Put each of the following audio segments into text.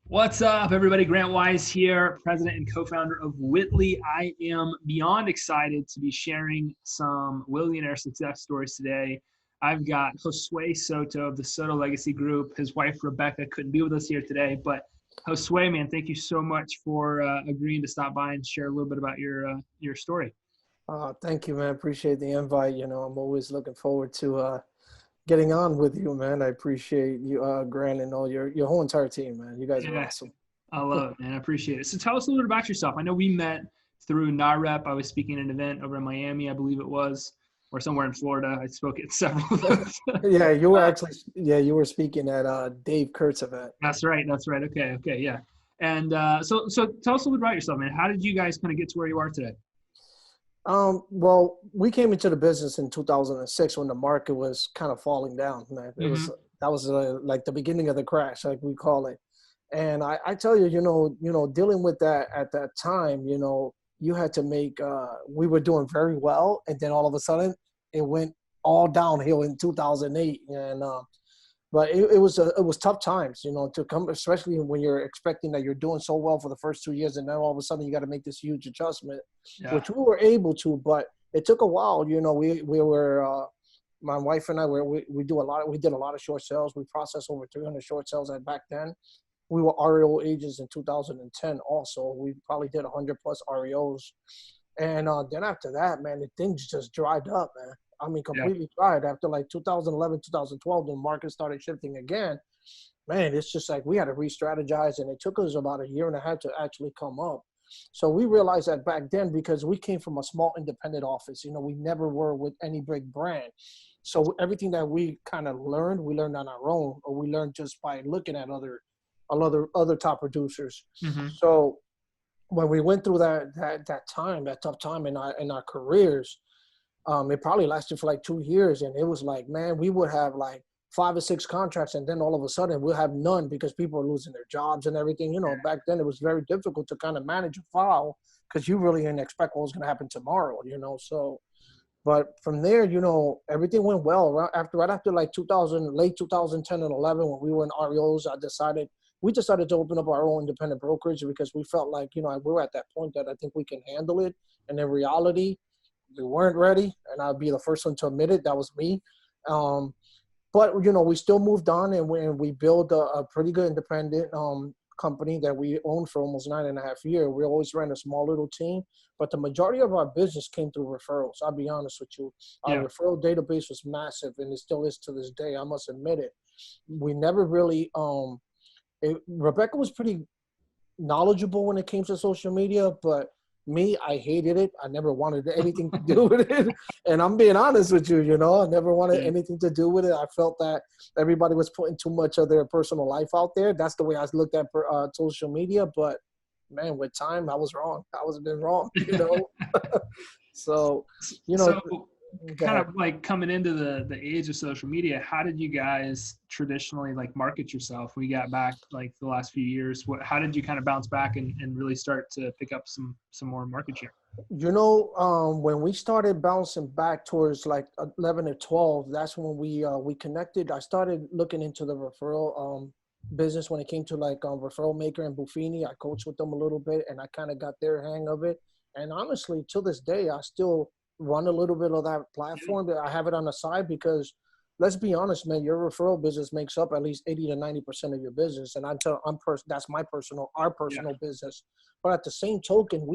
What's up, everybody? Grant Wise here, president and co-founder of Witly. I am beyond excited to be sharing some Willionaire success stories today. I've got Josue Soto of the Soto Legacy Group. His wife, Rebecca, couldn't be with us here today, but Josue, man, thank you so much for agreeing to stop by and share a little bit about your story. Thank you, man. Appreciate the invite. I'm always looking forward to getting on with you, man. I appreciate you, Grant, and all your whole entire team, man. You guys are Yeah, awesome. I love it, man. I appreciate it. So tell us a little bit about yourself. I know we met through NAREP. I was speaking at an event over in Miami, I believe it was, or somewhere in Florida. I spoke at several of those. Yeah, you were speaking at Dave Kurt's event. That's right. That's right. Okay. Okay. Yeah. And so tell us a little bit about yourself, man. How did you guys kind of get to where you are today? Well, we came into the business in 2006 when the market was kind of falling down, man. Mm-hmm. That was like the beginning of the crash, like we call it. And I tell you, dealing with that at that time, you had to make. We were doing very well, and then all of a sudden, it went all downhill in 2008, and but it was tough times, to come, especially when you're expecting that you're doing so well for the first 2 years, and then all of a sudden you got to make this huge adjustment, Yeah. which we were able to, but it took a while. We were my wife and I we did a lot of short sales. We processed over 300 short sales at back then. We were REO agents in 2010 also. We probably did 100 plus REOs. And then after that, man, the things just dried up, man. I mean, Yeah. completely dried. After like 2011, 2012, the market started shifting again. Man, it's just like we had to re-strategize, and it took us about a year and a half to actually come up. So we realized that back then, because we came from a small independent office, we never were with any big brand. So everything that we kind of learned, we learned on our own, or we learned just by looking at other top producers. Mm-hmm. So when we went through that tough time in our careers, it probably lasted for like 2 years, and it was like, man, we would have like 5 or 6 contracts, and then all of a sudden we'll have none because people are losing their jobs and everything. Back then it was very difficult to kind of manage a file because you really didn't expect what was going to happen tomorrow. So, but from there, everything went well. Right after like 2000, late 2010 and 11, when we were in REOs, we decided to open up our own independent brokerage because we felt like, we were at that point that I think we can handle it. And in reality, we weren't ready, and I'll be the first one to admit it. That was me. But, we still moved on, and we built a pretty good independent company that we owned for almost 9.5 years. We always ran a small little team, but the majority of our business came through referrals. I'll be honest with you. Our Yeah. referral database was massive, and it still is to this day. I must admit it. We never really Rebecca was pretty knowledgeable when it came to social media, but me, I hated it. I never wanted anything to do with it. And I'm being honest with you, I never wanted Yeah. anything to do with it. I felt that everybody was putting too much of their personal life out there. That's the way I looked at social media. But man, with time, I was wrong. I was been wrong. So, you know, So go kind ahead. of like coming into the age of social media, how did you guys traditionally like market yourself? We got back like the last few years. How did you kind of bounce back and really start to pick up some more market share? When we started bouncing back towards like 11 or 12, that's when we connected. I started looking into the referral business when it came to like Referral Maker and Buffini. I coached with them a little bit, and I kind of got their hang of it. And honestly, to this day, I still run a little bit of that platform. But I have it on the side because, let's be honest, man, your referral business makes up at least 80 to 90% of your business. And that's our Yeah. personal business. But at the same token,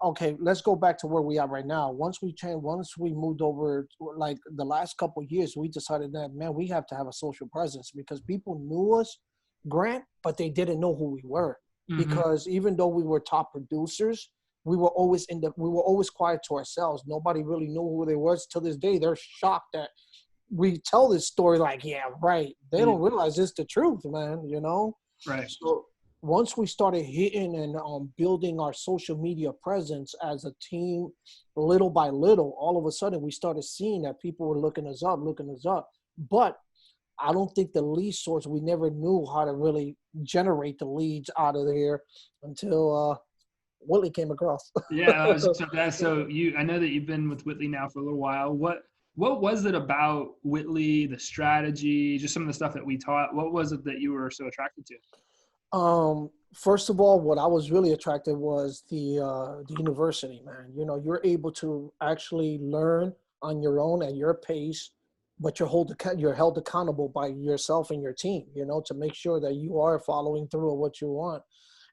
okay, let's go back to where we are right now. Once we moved over, like the last couple of years, we decided that, man, we have to have a social presence because people knew us, Grant, but they didn't know who we were. Mm-hmm. Because even though we were top producers, we were always quiet to ourselves. Nobody really knew who they was. To this day, they're shocked that we tell this story like, yeah, right. They don't realize it's the truth, man. Right. So once we started hitting and building our social media presence as a team, little by little, all of a sudden we started seeing that people were looking us up. But I don't think the lead source, we never knew how to really generate the leads out of there until Willie came across. Yeah. So you, I know that you've been with Whitley now for a little while. What was it about Witly, the strategy, just some of the stuff that we taught? What was it that you were so attracted to? First of all, what I was really attracted was the university, man. You know, you're able to actually learn on your own at your pace, but you're held accountable by yourself and your team, you know, to make sure that you are following through on what you want.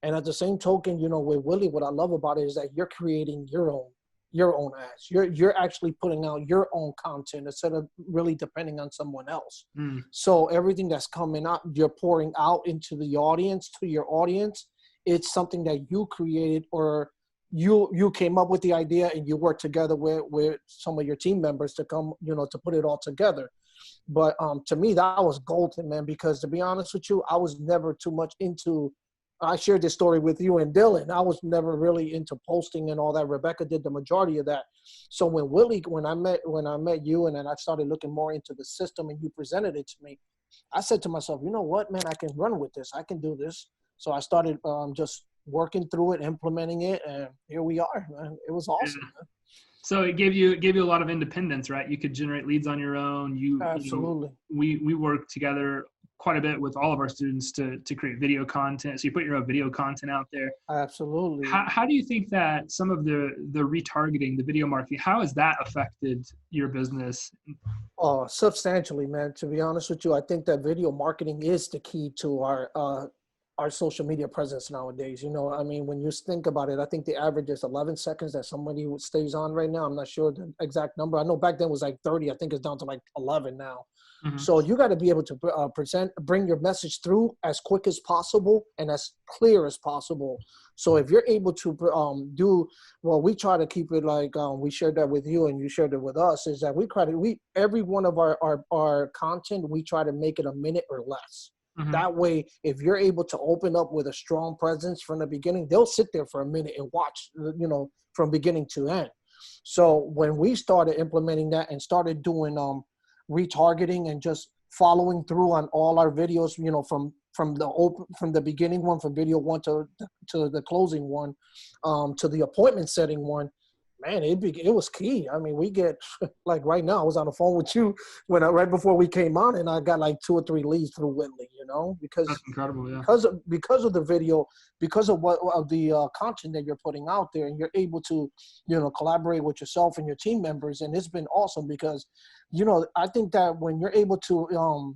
And at the same token, you know, with Willie, what I love about it is that you're creating your own ads. You're actually putting out your own content instead of really depending on someone else. Mm. So everything that's coming out, you're pouring out into the audience, to your audience. It's something that you created, or you came up with the idea and you worked together with some of your team members to come, you know, to put it all together. But to me, that was golden, man, because to be honest with you, I was never too much into, I shared this story with you and Dylan. I was never really into posting and all that. Rebecca did the majority of that. So when I met you and then I started looking more into the system and you presented it to me, I said to myself, you know what, man, I can run with this. I can do this. So I started just working through it, implementing it, and here we are, man. It was awesome. Yeah. So it gave you a lot of independence, right? You could generate leads on your own. Absolutely. We work together quite a bit with all of our students to create video content. So you put your own video content out there. Absolutely. How do you think that some of the retargeting, the video marketing, how has that affected your business? Oh, substantially, man. To be honest with you, I think that video marketing is the key to our social media presence nowadays. You know, I mean, when you think about it, I think the average is 11 seconds that somebody stays on right now. I'm not sure the exact number. I know back then it was like 30. I think it's down to like 11 now. Mm-hmm. So you got to be able to bring your message through as quick as possible and as clear as possible. So if you're able to we try to keep it like we shared that with you and you shared it with us, is that every one of our content, we try to make it a minute or less. Mm-hmm. That way, if you're able to open up with a strong presence from the beginning, they'll sit there for a minute and watch, you know, from beginning to end. So when we started implementing that and started doing retargeting and just following through on all our videos, you know, from the beginning one, from video one to the closing one, to the appointment setting one, man, it was key. I mean, we get, like right now, I was on the phone with you right before we came on, and I got like 2 or 3 leads through Witly, you know, because that's incredible, yeah. because of the video, because of the content that you're putting out there, and you're able to, you know, collaborate with yourself and your team members, and it's been awesome because, you know, I think that when you're able to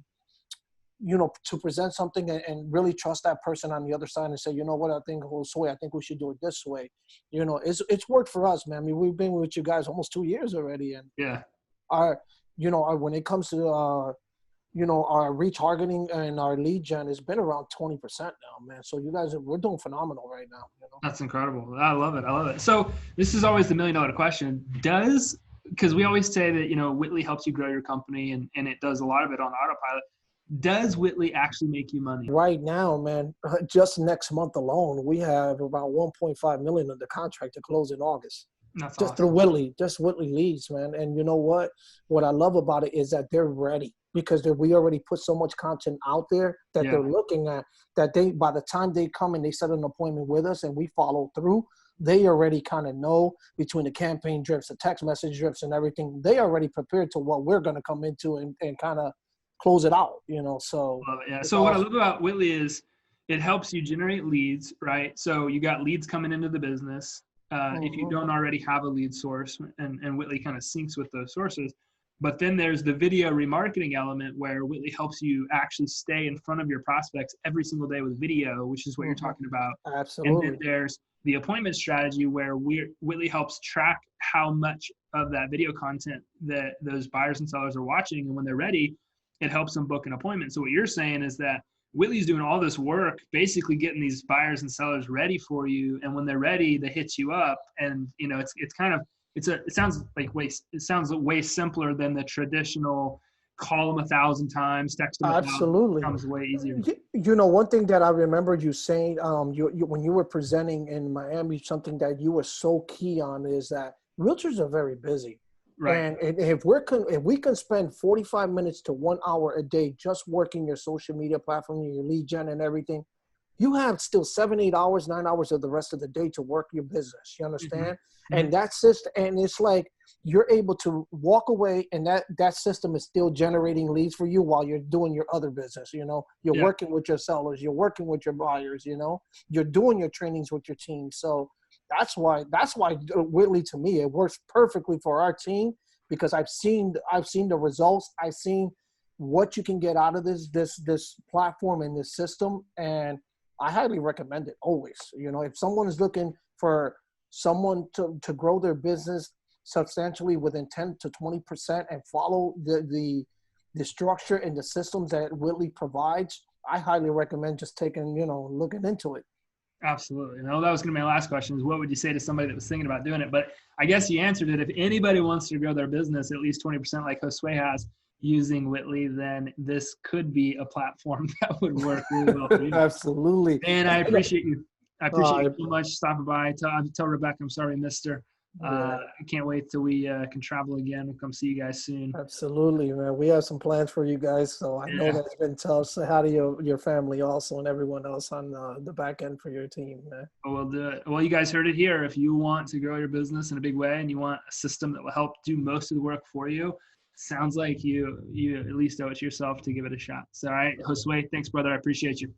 you know, to present something and really trust that person on the other side and say, you know what, I think Josue, I think we should do it this way. You know, it's worked for us, man. I mean, we've been with you guys almost 2 years already. And yeah, when it comes to, you know, our retargeting and our lead gen, it's been around 20% now, man. So you guys, we're doing phenomenal right now. You know? That's incredible. I love it. So this is always the $1 million question. Because we always say that, you know, Witly helps you grow your company and it does a lot of it on autopilot. Does Witly actually make you money? Right now, man, just next month alone, we have about 1.5 million under contract to close in August. That's just awesome. through Witly, just Witly leads, man. And you know what? What I love about it is that they're ready because we already put so much content out there that they're looking at, that by the time they come and they set an appointment with us and we follow through, they already kind of know between the campaign drifts, the text message drifts and everything, they already prepared to what we're going to come into and kind of close it out, you know. So yeah. So what I love about Witly is it helps you generate leads, right? So you got leads coming into the business. If you don't already have a lead source, and Witly kind of syncs with those sources. But then there's the video remarketing element where Witly helps you actually stay in front of your prospects every single day with video, which is what you're talking about. Absolutely. And then there's the appointment strategy where Witly helps track how much of that video content that those buyers and sellers are watching, and when they're ready, it helps them book an appointment. So what you're saying is that Witly's doing all this work, basically getting these buyers and sellers ready for you. And when they're ready, they hit you up. And, you know, it sounds way simpler than the traditional call them 1,000 times, text them. Absolutely. It becomes way easier. You know, one thing that I remember you saying, when you were presenting in Miami, something that you were so key on is that realtors are very busy. Right. And if we can spend 45 minutes to 1 hour a day just working your social media platform, your lead gen and everything, you have still 7, 8 hours, 9 hours of the rest of the day to work your business. You understand? And that's just, and it's like you're able to walk away, and that system is still generating leads for you while you're doing your other business. You know, you're working with your sellers, you're working with your buyers. You know, you're doing your trainings with your team. So that's why Witly, to me, it works perfectly for our team, because I've seen the results. I've seen what you can get out of this platform and this system, and I highly recommend it always. You know, if someone is looking for someone to grow their business substantially within 10 to 20% and follow the structure and the systems that Witly provides, I highly recommend just taking, looking into it. Absolutely. No, that was going to be my last question, is what would you say to somebody that was thinking about doing it? But I guess you answered it. If anybody wants to grow their business at least 20% like Josue has using Witly, then this could be a platform that would work really well for you. Absolutely. And I appreciate you. I appreciate you so much stopping by. Tell Rebecca I'm sorry I missed her. I can't wait till we can travel again. We'll come see you guys soon. Absolutely, man. We have some plans for you guys, so I know that's been tough. So how do your family also and everyone else on the back end for your team, man? We'll do it. Well, you guys heard it here. If you want to grow your business in a big way and you want a system that will help do most of the work for you, sounds like you at least owe it to yourself to give it a shot. So, all right, Josue, thanks, brother. I appreciate you.